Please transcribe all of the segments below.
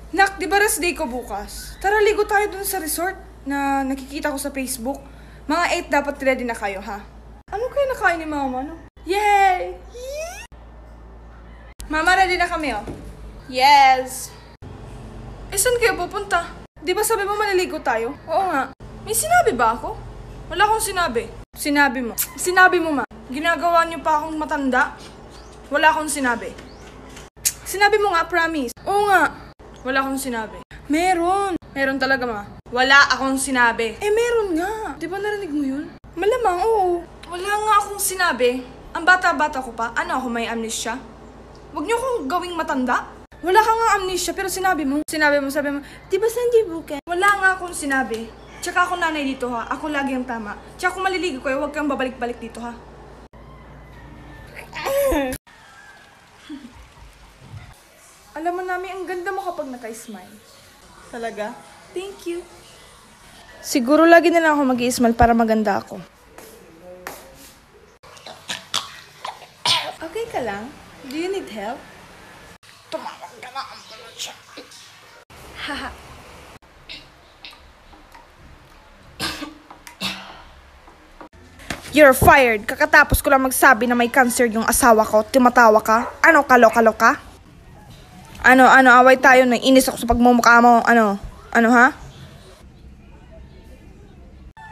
Nak, di ba rest day ko bukas? Tara, ligo tayo dun sa resort na nakikita ko sa Facebook. Mga 8 dapat ready na kayo, ha? Ano kayo nakain ni Mama, no? Yay! Mama, ready na kami, oh. Yes! Eh, saan kayo pupunta? Di ba sabi mo maliligo tayo? Oo nga. May sinabi ba ako? Wala akong sinabi. Sinabi mo. Sinabi mo, ma. Ginagawa niyo pa akong matanda? Wala akong sinabi. Sinabi mo nga, promise. Oo nga. Wala akong sinabi. Meron. Meron talaga, ma. Wala akong sinabi. Eh, meron nga. Di ba narinig mo yun? Malamang, oo. Wala nga akong sinabi. Ang bata-bata ko pa. Ano ako, may amnesia? Huwag niyo akong gawing matanda. Wala ka nga amnesia, pero sinabi mo. Sabi mo, di ba Sandy Bukan? Wala nga akong sinabi. Tsaka ako nanay dito, ha. Ako lagi ang tama. Tsaka kung maliligo kayo, huwag kang babalik-balik dito, ha. Alam mo namin, ang ganda mo kapag naka-smile. Talaga? Thank you. Siguro lagi na lang ako mag-i-smile para maganda ako. Okay ka lang? Do you need help? Tumawag ka na ang siya. Haha. You're fired. Kakatapos ko lang magsabi na may cancer yung asawa ko. Tumatawa ka? Ano, kaloka-loka? Ano, away tayo. Naiinis ako sa pagmumukha mo. Ano, ha?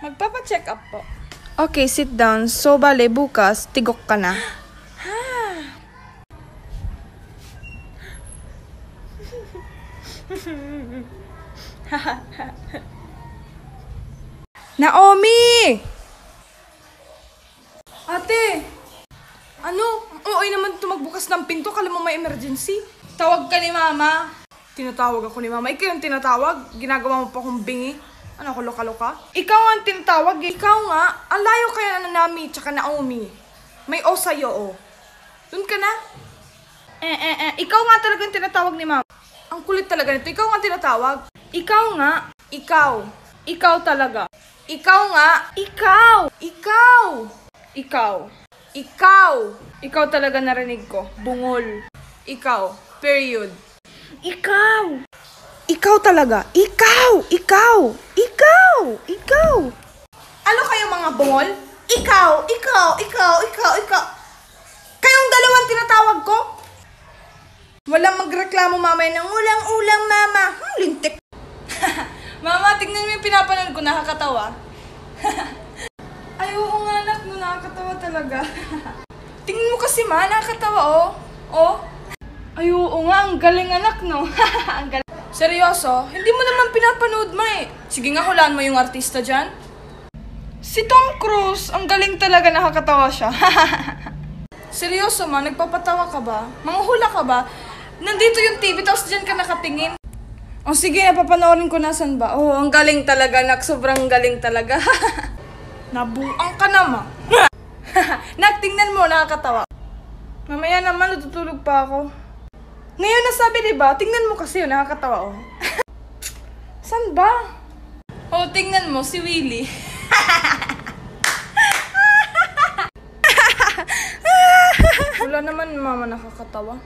Magpapa-check up po. Okay, sit down. So, bale, bukas, tigok ka na. Naomi! Ate! Ano? Okay naman ito magbukas ng pinto. Kala mo may emergency. Tawag ka ni Mama. Tinatawag ako ni Mama. Ikaw yung tinatawag. Ginagawa mo pa akong bingi. Ano ako, loka-loka? Ikaw nga ang tinatawag eh. Ikaw nga. Ang layo kaya na Nami tsaka Naomi. May o sa'yo, o. Doon ka na? Ikaw nga talaga yung tinatawag ni Mama. Ang kulit talaga nito. Ikaw nga tinatawag. Ikaw nga. Ikaw. Ikaw talaga. Ikaw nga. Ikaw. Ikaw. Ikaw. Ikaw. Ikaw talaga narinig ko. Bungol. Ikaw. Period. Ikaw. Ikaw talaga. Ikaw. Ikaw. Ikaw. Ikaw. Ano kayo mga bungol? Ikaw. Ikaw. Ikaw. Ikaw. Ikaw. Kayong dalawang tinatawag ko? Walang magreklamo mamaya ng ulang-ulang, Mama. Lintik. Mama, tingnan mo yung pinapanood ko. Nakakatawa. Ay, oo nga, anak. No, nakakatawa talaga. Tingnan mo kasi, ma. Nakakatawa, oh. Oh. Ay, oo nga. Ang galing, anak, no? Ang galing. Seryoso? Hindi mo naman pinapanood, ma, eh. Sige nga, hulaan mo yung artista dyan. Si Tom Cruise. Ang galing talaga. Nakakatawa siya. Seryoso, ma. Nagpapatawa ka ba? Manghula ka ba? Nandito yung TV, tapos dyan ka nakatingin. O sige, napapanoorin ko nasan ba. Oh, ang galing talaga, nak. Sobrang galing talaga. Nabuang ka naman. Nak, tingnan mo, nakakatawa. Mamaya naman, natutulog pa ako. Ngayon nasabi, diba? Tingnan mo kasi yun, nakakatawa, oh. San ba? Oh, tingnan mo, si Willie. Wala naman, Mama, nakakatawa.